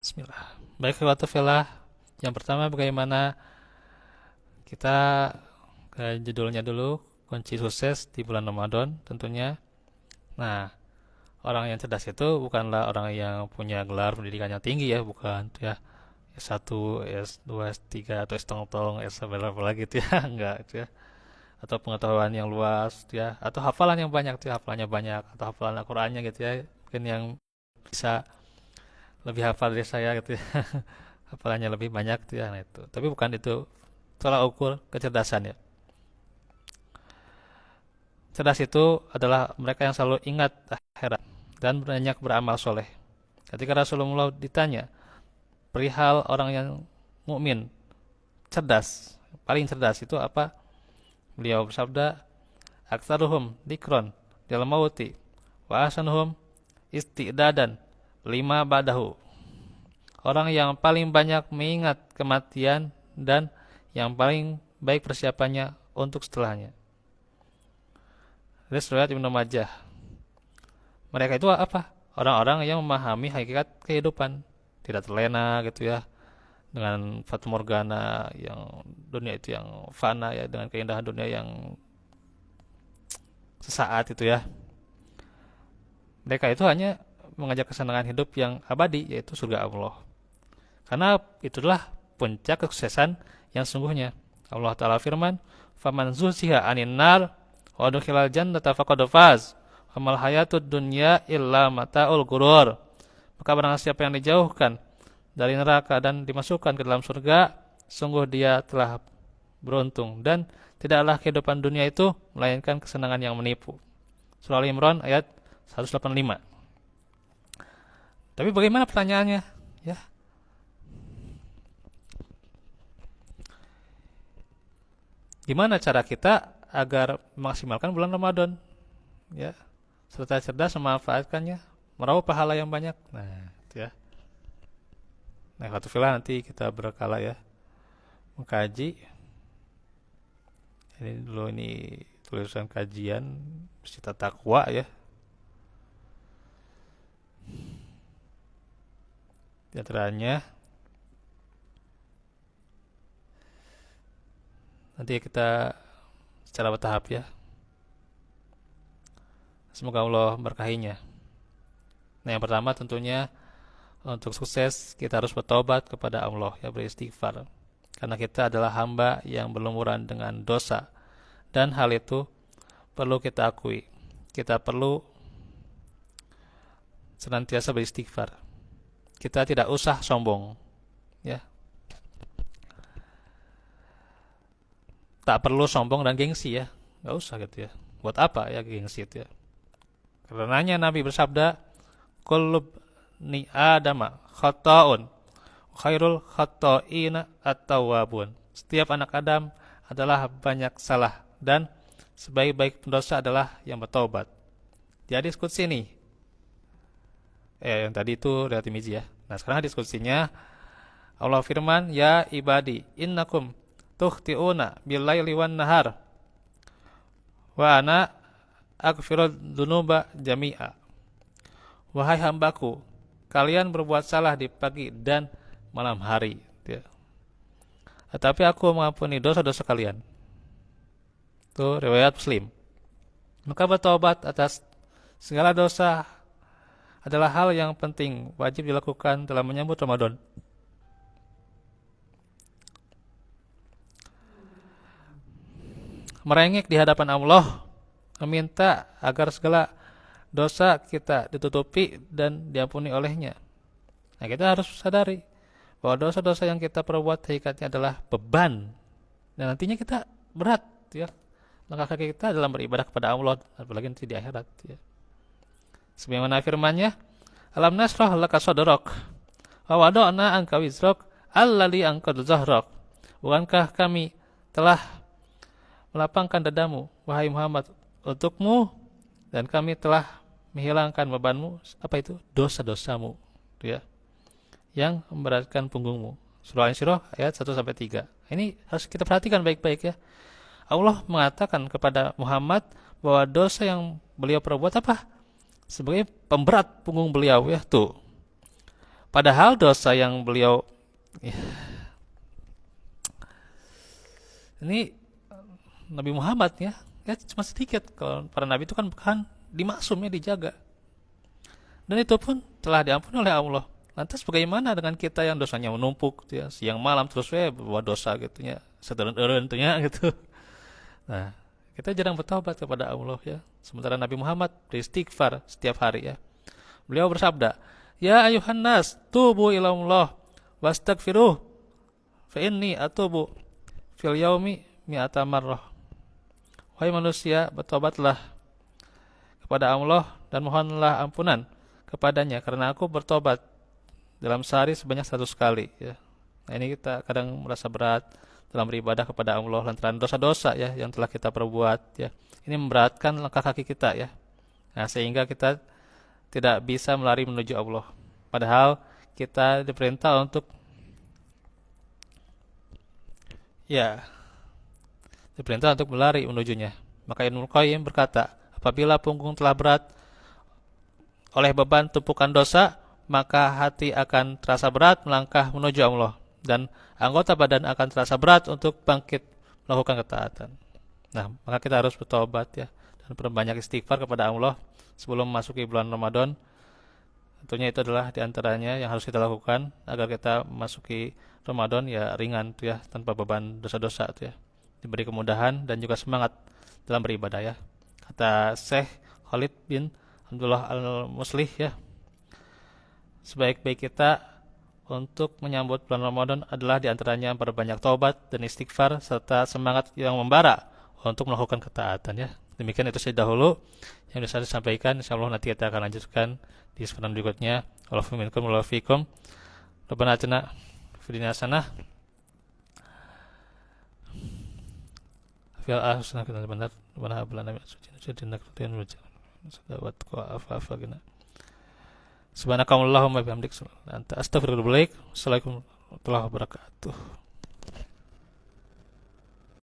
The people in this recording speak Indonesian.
Bismillah. Baik, Watufillah. Yang pertama bagaimana kita ke judulnya dulu, kunci sukses di bulan Ramadan tentunya. Nah, orang yang cerdas itu bukanlah orang yang punya gelar pendidikan yang tinggi ya, bukan ya. S1, S2, S3 atau S-tong-tong, S berapa lagi itu ya, enggak itu ya. Atau pengetahuan yang luas gitu ya, atau hafalan yang banyak tuh, hafalannya banyak atau hafalan Al-Qur'annya gitu ya. Mungkin yang bisa lebih hafal dari saya gitu ya. Hafalannya lebih banyak tuh ya, nah itu. Tapi bukan itu tolak ukur kecerdasan ya. Cerdas itu adalah mereka yang selalu ingat akhirat dan banyak beramal soleh. Ketika Rasulullah ditanya perihal orang yang mukmin cerdas, paling cerdas itu apa? Beliau bersabda, "Aktsaruhum dzikron dalam mauti wa ahsanuhum isti'dadan lima ba'dahu." Orang yang paling banyak mengingat kematian dan yang paling baik persiapannya untuk setelahnya. Hadis riwayat Ibnu Majah. Mereka itu apa? Orang-orang yang memahami hakikat kehidupan, tidak terlena gitu ya dengan fata morgana yang dunia itu yang fana ya, dengan keindahan dunia yang sesaat itu ya. Mereka itu hanya mengajak kesenangan hidup yang abadi, yaitu surga Allah. Karena itulah puncak kesuksesan yang sungguhnya. Allah Ta'ala firman, "Faman zuhziha 'anil nar wa udkhilal jannata faqad faz. Wamal hayatud dunya illa mata'ul ghurur." Maka barang siapa yang dijauhkan dari neraka dan dimasukkan ke dalam surga, sungguh dia telah beruntung, dan tidaklah kehidupan dunia itu melainkan kesenangan yang menipu. Surah Al-Imran ayat 185. Tapi bagaimana pertanyaannya? Ya, gimana cara kita agar memaksimalkan bulan Ramadan? Ya, serta cerdas memanfaatkannya, meraup pahala yang banyak. Nah, itu ya. Nah, satu filah nanti kita berkala ya mengkaji. Ini dulu ini tulisan kajian Cita Takwa ya. Di antaranya nanti kita secara bertahap ya. Semoga Allah berkahinya. Nah, yang pertama tentunya untuk sukses kita harus bertobat kepada Allah ya, beristighfar. Karena kita adalah hamba yang berlumuran dengan dosa, dan hal itu perlu kita akui. Kita perlu senantiasa beristighfar. Kita tidak usah sombong ya. Tak perlu sombong dan gengsi ya. Nggak usah gitu ya. Buat apa ya gengsi itu ya? Karenanya Nabi bersabda, "Kullu ni adama khata'un, khairul khata'ina at-tawwabun." Setiap anak Adam adalah banyak salah, dan sebaik-baik pendosa adalah yang bertobat. Di hadis qudsi ini, yang tadi itu riwayat Tirmizi ya. Nah, sekarang hadis qudsinya Allah firman, "Ya ibadi, innakum tukhti'una bil-laili wan nahar wa ana aghfirud dzunuba jami'a." Wahai hambaku, kalian berbuat salah di pagi dan malam hari ya. Tetapi aku mengampuni dosa-dosa kalian. Itu riwayat Muslim. Maka bertobat atas segala dosa adalah hal yang penting, wajib dilakukan dalam menyambut Ramadan. Merengek di hadapan Allah, meminta agar segala dosa kita ditutupi dan diampuni olehnya. Nah, kita harus sadari bahwa dosa-dosa yang kita perbuat hakikatnya adalah beban, dan nantinya kita berat ya. Langkah kaki kita dalam beribadah kepada Allah, apalagi nanti di akhirat ya. Sebagaimana firman-Nya, "Alam nasrah laka sadrak wa wada'na anka wizrak alladzi anqadha zahrak." Bukankah kami telah melapangkan dadamu wahai Muhammad untukmu, dan kami telah menghilangkan bebanmu, apa itu? Dosa-dosamu ya, yang memberatkan punggungmu. Surah Al-Insyirah ayat 1 sampai 3. Ini harus kita perhatikan baik-baik ya. Allah mengatakan kepada Muhammad bahwa dosa yang beliau perbuat apa? Sebagai pemberat punggung beliau ya tuh. Padahal dosa yang beliau, ya, ini Nabi Muhammad ya cuma sedikit. Kalau para nabi itu kan dimaksum ya, dijaga. Dan itu pun telah diampuni oleh Allah. Lantas bagaimana dengan kita yang dosanya menumpuk ya, siang malam terus bawa dosa gitu ya, sederhana gitu. Nah, kita jarang bertobat kepada Allah ya. Sementara Nabi Muhammad beristighfar setiap hari ya. Beliau bersabda, "Ya ayuhan nas, tubu ila Allah wastaghfiruh fa inni atubu fil yaumi mi'ata marrah." Wahai manusia, bertobatlah kepada Allah dan mohonlah ampunan kepadanya karena aku bertobat dalam sehari sebanyak 100 kali ya. Nah, ini kita kadang merasa berat dalam beribadah kepada Allah lantaran dosa-dosa ya yang telah kita perbuat ya. Ini memberatkan langkah kaki kita ya. Nah, sehingga kita tidak bisa melari menuju Allah. Padahal kita diperintah untuk ya, diperintah untuk berlari menujunya. Maka Ibnu Qayyim berkata, apabila punggung telah berat oleh beban tumpukan dosa, maka hati akan terasa berat melangkah menuju Allah dan anggota badan akan terasa berat untuk bangkit melakukan ketaatan. Nah, maka kita harus bertobat ya dan perbanyak istighfar kepada Allah sebelum memasuki bulan Ramadan. Tentunya itu adalah diantaranya yang harus kita lakukan agar kita memasuki Ramadan ya ringan tuh ya, tanpa beban dosa-dosa tuh ya. Diberi kemudahan dan juga semangat dalam beribadah ya. Kata Syekh Khalid bin Abdullah Al-Muslih ya, sebaik-baik kita untuk menyambut bulan Ramadan adalah diantaranya berbanyak taubat dan istighfar serta semangat yang membara untuk melakukan ketaatan ya. Demikian itu saja dahulu yang bisa disampaikan. Insyaallah nanti kita akan lanjutkan di kesempatan berikutnya. Wallaahu minkum wa fiikum. Rabbana atina fid dunya hasanah fil akhirati hasanah benar wa hab lana min ladunka rahmatan sadawat wa afa gina. Subhanakallahumma bihamdik anta astaghfiruka wa atubu ilaik. Assalamualaikum warahmatullahi wabarakatuh.